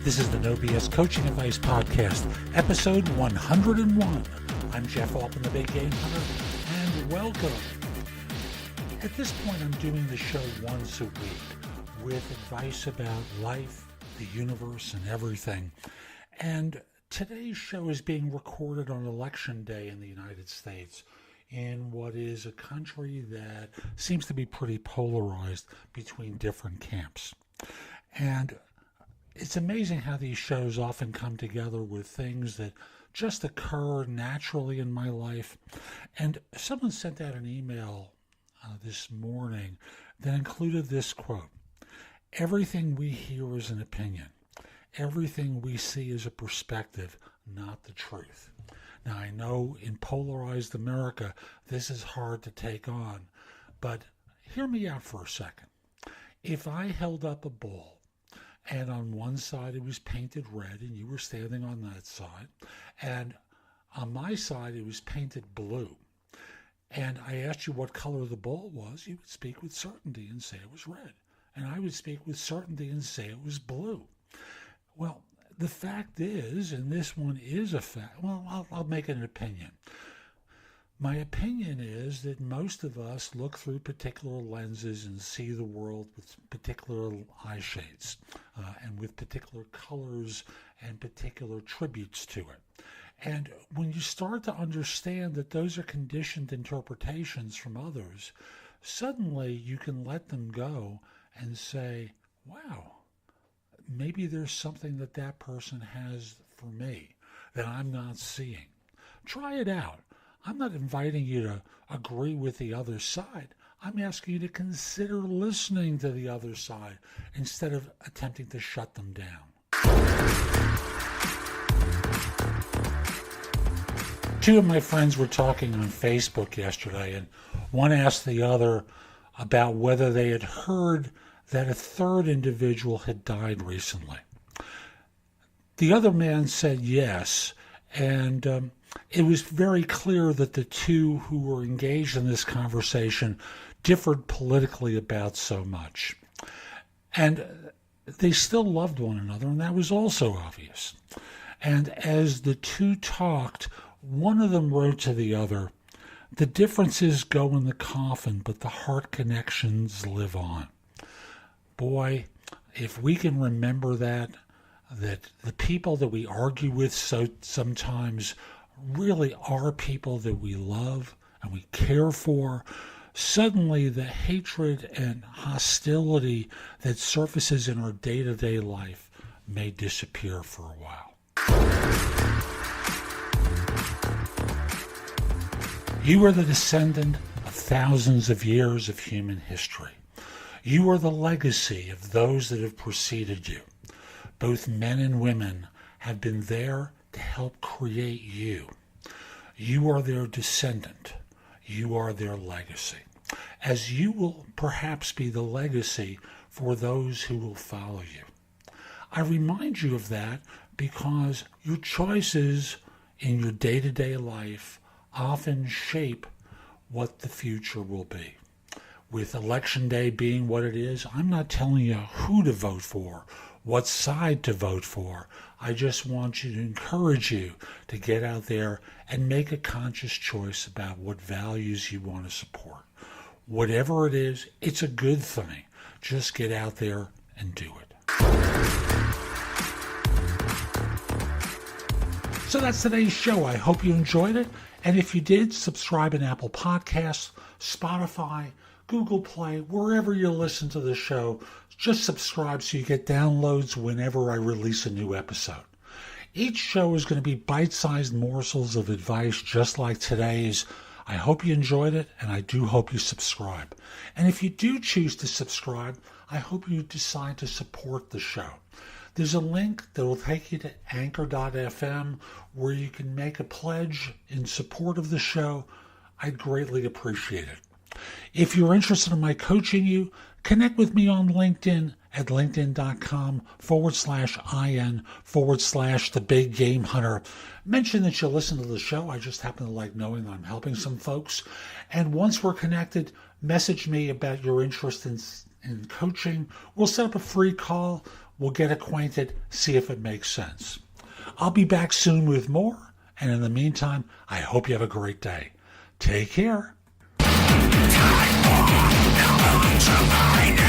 This is the No BS Coaching Advice Podcast, episode 101. I'm Jeff Altman, the Big Game Hunter, and welcome. At this point, I'm doing the show once a week with advice about life, the universe, and everything. And today's show is being recorded on Election Day in the United States, in what is a country that seems to be pretty polarized between different camps. And it's amazing how these shows often come together with things that just occur naturally in my life. And someone sent out an email this morning that included this quote: "Everything we hear is an opinion. Everything we see is a perspective, not the truth." Now, I know in polarized America, this is hard to take on, but hear me out for a second. If I held up a ball, and on one side it was painted red, and you were standing on that side, and on my side it was painted blue, and I asked you what color the ball was, you would speak with certainty and say it was red. And I would speak with certainty and say it was blue. Well, the fact is, and this one is a fact, well, I'll make it an opinion. My opinion is that most of us look through particular lenses and see the world with particular eye shades and with particular colors and particular tributes to it. And when you start to understand that those are conditioned interpretations from others, suddenly you can let them go and say, wow, maybe there's something that that person has for me that I'm not seeing. Try it out. I'm not inviting you to agree with the other side. I'm asking you to consider listening to the other side instead of attempting to shut them down. Two of my friends were talking on Facebook yesterday, and one asked the other about whether they had heard that a third individual had died recently. The other man said yes, and it was very clear that the two who were engaged in this conversation differed politically about so much. And they still loved one another, and that was also obvious. And as the two talked, one of them wrote to the other, "The differences go in the coffin, but the heart connections live on." Boy, if we can remember that the people that we argue with sometimes really are people that we love and we care for, suddenly the hatred and hostility that surfaces in our day-to-day life may disappear for a while. You are the descendant of thousands of years of human history. You are the legacy of those that have preceded you. Both men and women have been there to help create you. You are their descendant. You are their legacy, as you will perhaps be the legacy for those who will follow you. I remind you of that because your choices in your day-to-day life often shape what the future will be. With Election Day being what it is, I'm not telling you who to vote for, what side to vote for. I just want you to encourage you to get out there and make a conscious choice about what values you want to support. Whatever it is, it's a good thing. Just get out there and do it. So that's today's show. I hope you enjoyed it. And if you did, subscribe in Apple Podcasts, Spotify, Google Play, wherever you listen to the show. Just subscribe so you get downloads whenever I release a new episode. Each show is going to be bite-sized morsels of advice just like today's. I hope you enjoyed it, and I do hope you subscribe. And if you do choose to subscribe, I hope you decide to support the show. There's a link that will take you to anchor.fm where you can make a pledge in support of the show. I'd greatly appreciate it. If you're interested in my coaching you, connect with me on LinkedIn at linkedin.com/IN/the Big Game Hunter. Mention that you listen to the show. I just happen to like knowing that I'm helping some folks. And once we're connected, message me about your interest in coaching. We'll set up a free call. We'll get acquainted, see if it makes sense. I'll be back soon with more, and in the meantime, I hope you have a great day. Take care. Time for